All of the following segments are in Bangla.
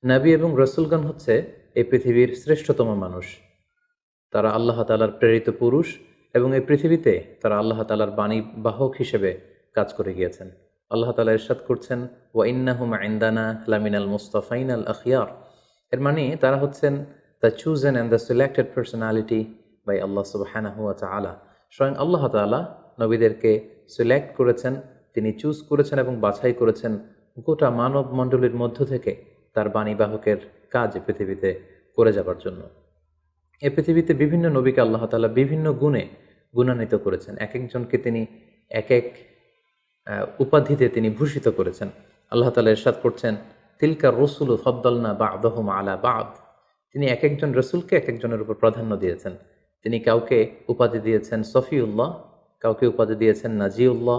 নবী এবং রসুলগণ হচ্ছে এই পৃথিবীর শ্রেষ্ঠতম মানুষ। তারা আল্লাহ তাআলার প্রেরিত পুরুষ এবং এই পৃথিবীতে তারা আল্লাহ তাআলার বাণী বাহক হিসেবে কাজ করে গিয়েছেন। আল্লাহ তাআলা ইরশাদ করছেন, ওয়া ইন্নাহুম ইনদানা লামিনাল মুস্তাফাইনাল আখিয়ার। এর মানে তারা হচ্ছেন the chosen and the selected personality by আল্লাহ সুবহানাহু ওয়া তাআলা। স্বয়ং আল্লাহ তাআলা নবীদেরকে সিলেক্ট করেছেন, তিনি চুজ করেছেন এবং বাছাই করেছেন গোটা মানব মণ্ডলীর মধ্য থেকে তার বাণীবাহকের কাজ পৃথিবীতে করে যাবার জন্য। এ পৃথিবীতে বিভিন্ন নবীকে আল্লাহ তাআলা বিভিন্ন গুণে গুণান্বিত করেছেন। এক একজনকে তিনি এক এক উপাধিতে তিনি ভূষিত করেছেন। আল্লাহ তাআলা ইরশাদ করছেন, তিলকা রসুলু ফদ্দলনা বা'দহুম আলা বা'দ। তিনি এক একজন রসুলকে এক একজনের উপর প্রাধান্য দিয়েছেন। তিনি কাউকে উপাধি দিয়েছেন সফিউল্লাহ, কাউকে উপাধি দিয়েছেন নাজিউল্লাহ,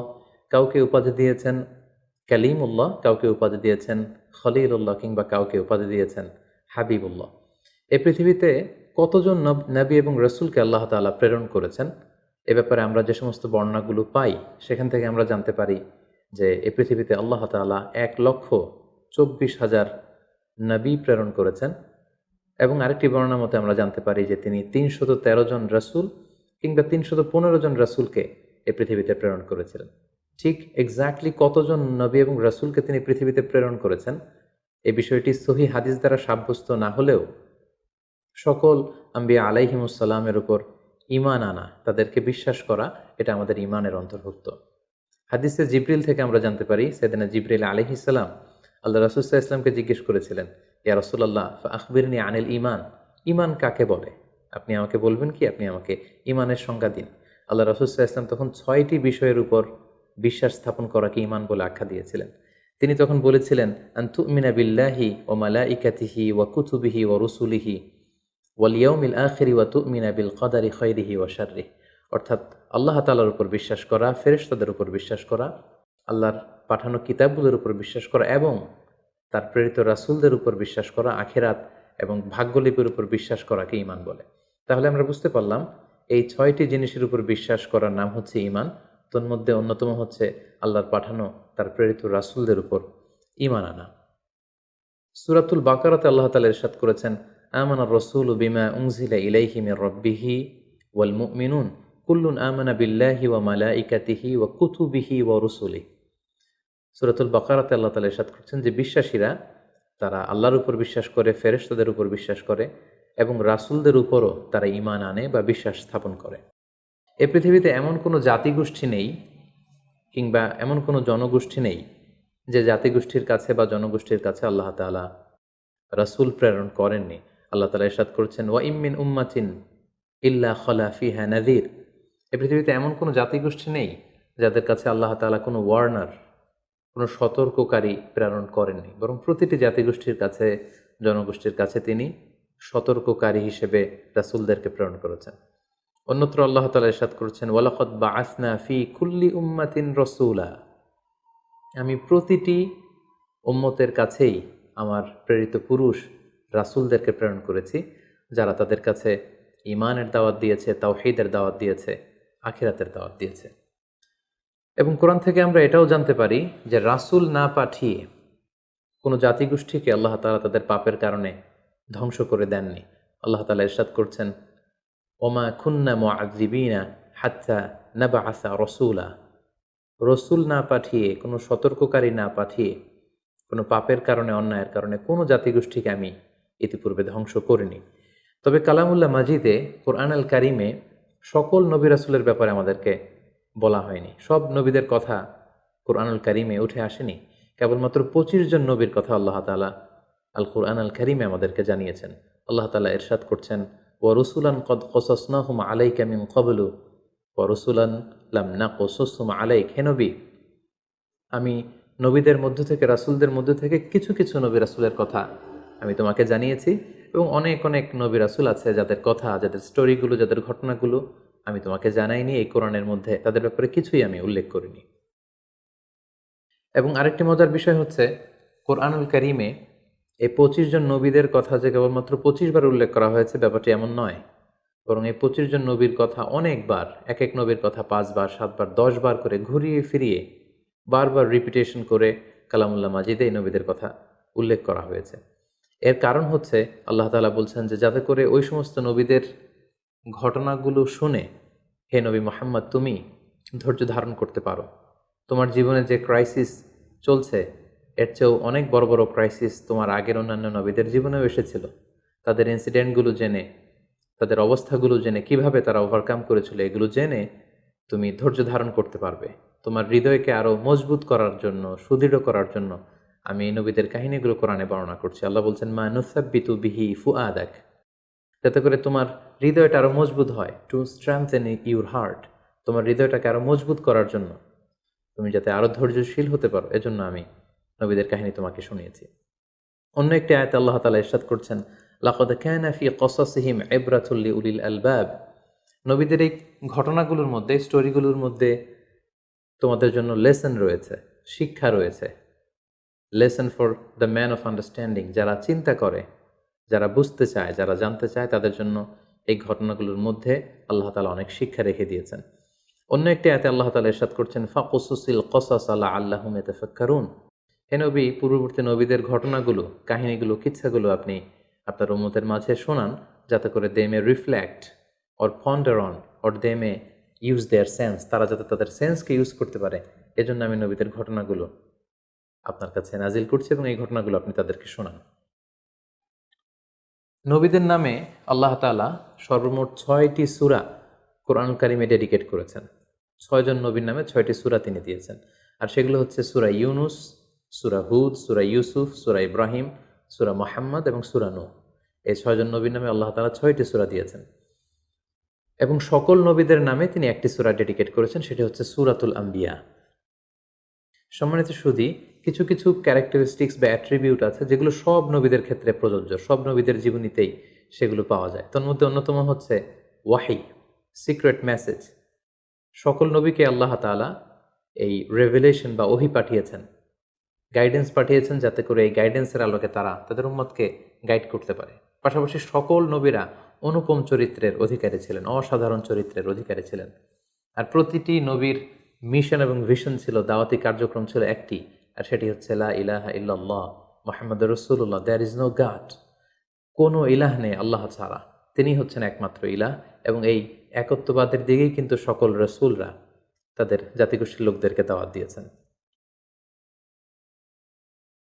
কাউকে উপাধি দিয়েছেন কালিমুল্লাহ, কাউকে উপাধি দিয়েছেন খলিলুল্লাহ, কিংবা কাউকে উপাধি দিয়েছেন হাবিবুল্লাহ। এই পৃথিবীতে কতজন নবী এবং রসুলকে আল্লাহ তাআলা প্রেরণ করেছেন, এ ব্যাপারে আমরা যে সমস্ত বর্ণনাগুলো পাই সেখান থেকে আমরা জানতে পারি যে এই পৃথিবীতে আল্লাহ তাআলা 1,24,000 নবী প্রেরণ করেছেন। এবং আরেকটি বর্ণনা মতে আমরা জানতে পারি যে তিনি 313 জন রসুল কিংবা 315 জন রসুলকে এই পৃথিবীতে প্রেরণ করেছিলেন। ঠিক এক্স্যাক্টলি কতজন নবী এবং রসুলকে তিনি পৃথিবীতে প্রেরণ করেছেন এই বিষয়টি সহিহ হাদিস দ্বারা সাব্যস্ত না হলেও সকল আম্বিয়া আলাইহিমুসসালামের উপর ঈমান আনা, তাদেরকে বিশ্বাস করা, এটা আমাদের ঈমানের অন্তর্ভুক্ত। হাদিসে জিবরিল থেকে আমরা জানতে পারি সাইয়েদনা জিবরিল আলাইহিস সালাম আল্লাহ রাসূল সাল্লাল্লাহু আলাইহি ওয়াসাল্লামকে জিজ্ঞেস করেছিলেন, ইয়া রাসূলুল্লাহ ফাআখবিরনি আনিল ঈমান। ঈমান কাকে বলে? আপনি আমাকে বলবেন কি? আপনি আমাকে ঈমানের সংজ্ঞা দিন। আল্লাহ রাসূল সাল্লাল্লাহু আলাইহি ওয়াসাল্লাম তখন 6টি বিষয়ের উপর বিশ্বাস স্থাপন করাকে ঈমান বলে আখ্যা দিয়েছিলেন। তিনি তখন বলেছিলেন, আন তুমিনা বিল্লাহি ওয়া মালাইকাতিহি ওয়া কুতুবিহি ওয়া রুসুলিহি ওয়াল ইয়াউমিল আখিরি ওয়া তুমিনা বিল কদারি খাইরিহি ওয়া শাররিহি। অর্থাৎ আল্লাহ তাআলার উপর বিশ্বাস করা, ফেরেশতাদের উপর বিশ্বাস করা, আল্লাহর পাঠানো কিতাবগুলোর উপর বিশ্বাস করা এবং তার প্রেরিত রাসূলদের উপর বিশ্বাস করা, আখিরাত এবং ভাগ্যলিপির উপর বিশ্বাস করাকে ঈমান বলে। তাহলে আমরা বুঝতে পারলাম এই 6টি জিনিসের উপর বিশ্বাস করার নাম হচ্ছে ঈমান। তন্মধ্যে অন্যতম হচ্ছে আল্লাহর পাঠানো তার প্রেরিত রাসূলদের উপর ঈমান আনা। সূরাতুল বাকারাতে আল্লাহ তাআলা ইরশাদ করেছেন, আমানার রাসূলু বিমা উনজিলা ইলাইহি মির রাব্বিহি ওয়াল মুমিনুন কুল্লুন আমানা বিল্লাহি ওয়া মালাইকাতিহি ওয়া কুতুবিহি ওয়া রুসুলিহি। সূরাতুল বাকারাতে আল্লাহ তাআলা ইরশাদ করছেন যে বিশ্বাসীরা তারা আল্লাহর উপর বিশ্বাস করে, ফেরেশতাদের উপর বিশ্বাস করে এবং রাসূলদের উপরও তারা ঈমান আনে বা বিশ্বাস স্থাপন করে। এই পৃথিবীতে এমন কোনো জাতিগোষ্ঠী নেই কিংবা এমন কোনো জনগোষ্ঠী নেই যে জাতিগোষ্ঠীর কাছে বা জনগোষ্ঠীর কাছে আল্লাহ তাআলা রাসূল প্রেরণ করেননি। আল্লাহ তাআলা ইরশাদ করেছেন, ওয়া ইম মিন উম্মাতিন ইল্লা খালা ফিহা নাযীর। এই পৃথিবীতে এমন কোনো জাতিগোষ্ঠী নেই যাদের কাছে আল্লাহ তাআলা কোনো ওয়ার্নার, কোনো সতর্ককারী প্রেরণ করেননি, বরং প্রতিটি জাতিগোষ্ঠীর কাছে, জনগোষ্ঠীর কাছে তিনি সতর্ককারী হিসেবে রাসূলদেরকে প্রেরণ করেছেন। অন্যত্র আল্লাহ তাআলা ইরশাদ করেছেন, ওয়ালাকাদ বাআসনা ফি কুল্লি উম্মাতিন রাসূলা। আমি প্রতিটি উম্মতের কাছেই আমার প্রেরিত পুরুষ রাসূলদেরকে প্রেরণ করেছি, যারা তাদের কাছে ঈমানের দাওয়াত দিয়েছে, তাওহীদের দাওয়াত দিয়েছে, আখিরাতের দাওয়াত দিয়েছে। এবং কোরআন থেকে আমরা এটাও জানতে পারি যে রাসূল না পাঠিয়ে কোনো জাতিগোষ্ঠীকে আল্লাহ তাআলা তাদের পাপের কারণে ধ্বংস করে দেননি। আল্লাহ তাআলা ইরশাদ করছেন, ওমা কুন্না মুআযিবিনা হাত্তা নাবআসা রাসূলা। রসুল না পাঠিয়ে, কোনো সতর্ককারী না পাঠিয়ে, কোনো পাপের কারণে, অন্যায়ের কারণে কোনো জাতিগোষ্ঠীকে আমি ইতিপূর্বে ধ্বংস করিনি। তবে কালামুল্লাহ মাজিদে, কোরআন আল কারিমে সকল নবী রাসূলের ব্যাপারে আমাদেরকে বলা হয়নি। সব নবীদের কথা কোরআনুল কারিমে উঠে আসেনি। কেবলমাত্র 25 জন নবীর কথা আল্লাহ তাআলা আল কোরআন আল কারিমে আমাদেরকে জানিয়েছেন। আল্লাহ তাআলা ইরশাদ করছেন, ওয়া রুসুলান কদ কসাসনাহুম আলাইকা মিন ক্বাবলু ওয়া রুসুলান লাম নাকসুসহুম আলাইক। হে নবী, আমি নবীদের মধ্য থেকে, রাসূলদের মধ্য থেকে কিছু কিছু নবী রাসূলের কথা আমি তোমাকে জানিয়েছি এবং অনেক অনেক নবী রাসূল আছে যাদের কথা, যাদের স্টোরিগুলো, যাদের ঘটনাগুলো আমি তোমাকে জানাইনি। এই কোরআনের মধ্যে তাদের ব্যাপারে কিছুই আমি উল্লেখ করিনি। এবং আরেকটি মজার বিষয় হচ্ছে, কোরআনুল কারিমে এই 25 জন নবীদের কথা যে কেবলমাত্র 25 বার উল্লেখ করা হয়েছে, ব্যাপারটি এমন নয়। বরং এই 25 জন নবীর কথা অনেকবার, এক এক নবীর কথা 5 বার, 7 বার, 10 বার করে ঘুরিয়ে ফিরিয়ে বারবার রিপিটেশন করে কালামুল্লাহ মাজিদে এই নবীদের কথা উল্লেখ করা হয়েছে। এর কারণ হচ্ছে আল্লাহ তাআলা বলছেন যে যাতে করে ওই সমস্ত নবীদের ঘটনাগুলো শুনে হে নবী মোহাম্মদ তুমি ধৈর্য ধারণ করতে পারো। তোমার জীবনে যে ক্রাইসিস চলছে এর চেয়েও অনেক বড় বড় ক্রাইসিস তোমার আগের অন্যান্য নবীদের জীবনেও এসেছিল। তাদের ইনসিডেন্টগুলো জেনে, তাদের অবস্থাগুলো জেনে, কিভাবে তারা ওভারকাম করেছিল এগুলো জেনে তুমি ধৈর্য ধারণ করতে পারবে। তোমার হৃদয়কে আরও মজবুত করার জন্য, সুদৃঢ় করার জন্য আমি এই নবীদের কাহিনীগুলো কোরআনে বর্ণনা করছি। আল্লাহ বলছেন মা নুসাব্বিতু বিহি ফুআদাক, যাতে করে তোমার হৃদয়টা আরও মজবুত হয়। টু স্ট্রেংথেন ইউর হার্ট, তোমার হৃদয়টাকে আরও মজবুত করার জন্য, তুমি যাতে আরও ধৈর্যশীল হতে পারো, এজন্য আমি নবীদের কাহিনী তোমাকে শুনিয়েছি। অন্য একটি আয়াতে আল্লাহ তাআলা ইরশাদ করছেন লাকাদ কানা ফি কসাসিহিম ইবরাতুল লিউলিল আলবাব, নবীদের এই ঘটনাগুলোর মধ্যে, স্টোরিগুলোর মধ্যে তোমাদের জন্য লেসন রয়েছে, শিক্ষা রয়েছে। Lesson for the man of understanding, যারা চিন্তা করে, যারা বুঝতে চায়, যারা জানতে চায়, তাদের জন্য এই ঘটনাগুলোর মধ্যে আল্লাহ তাআলা অনেক শিক্ষা রেখে দিয়েছেন। অন্য একটি আয়াতে আল্লাহ তাআলা ইরশাদ করছেন ফাকুসুসিল কসাস লাআল্লাহুম ইয়াতাফাক্কারুন, হে নবী পূর্ববর্তী নবীদের ঘটনাগুলো, কাহিনীগুলো, কিচ্ছাগুলো আপনি আপনার উম্মতের মাঝে শোনান, যাতে করে they may reflect or ponder on or they may use their sense, তারা যাতে তাদের সেন্সকে ইউজ করতে পারে। এজন্য আমি নবীদের ঘটনাগুলো আপনার কাছে নাজিল করছি এবং এই ঘটনাগুলো আপনি তাদেরকে শোনান। নবীদের নামে আল্লাহ তাআলা সর্বমোট 6টি সূরা কোরআনুল কারীমে ডেডিকেট করেছেন। 6 জন নবীর নামে 6টি সূরা তিনি দিয়েছেন, আর সেগুলো হচ্ছে সূরা ইউনুস, সূরা হুদ, সূরা ইউসুফ, সূরা ইব্রাহিম, সূরা মুহাম্মদ এবং সূরা নূহ। এই 6 জন নবীর নামে আল্লাহ তাআলা 6টি সূরা দিয়েছেন এবং সকল নবীদের নামে তিনি একটি সূরা ডেডিকেট করেছেন, সেটি হচ্ছে সূরাতুল আম্বিয়া। সম্মানিত সুধী, কিছু কিছু ক্যারেক্টারিস্টিক্স বা অ্যাট্রিবিউট আছে যেগুলো সব নবীদের ক্ষেত্রে প্রযোজ্য, সব নবীদের জীবনীতেই সেগুলো পাওয়া যায়। তার মধ্যে অন্যতম হচ্ছে ওয়াহি, সিক্রেট মেসেজ। সকল নবীকে আল্লাহ তাআলা এই রেভেলেশন বা ওহী পাঠিয়েছেন, গাইডেন্স পাঠিয়েছেন, যাতে করে এই গাইডেন্সের আলোকে তারা তাদের উম্মতকে গাইড করতে পারে। পাশাপাশি সকল নবীরা অনুপম চরিত্রের অধিকারী ছিলেন, অসাধারণ চরিত্রের অধিকারী ছিলেন। আর প্রতিটি নবীর মিশন এবং ভিশন ছিল, দাওয়াতি কার্যক্রম ছিল একটি, আর সেটি হচ্ছে লা ইলাহা ইল্লাল্লাহ মুহাম্মাদুর রাসূলুল্লাহ, দেয়ার ইজ নো গড, কোনো ইলাহ নেই আল্লাহ ছাড়া, তিনি হচ্ছেন একমাত্র ইলাহ। এবং এই একত্ববাদের দিকেই কিন্তু সকল রাসূলরা তাদের জাতিগোষ্ঠীর লোকদেরকে দাওয়াত দিয়েছেন।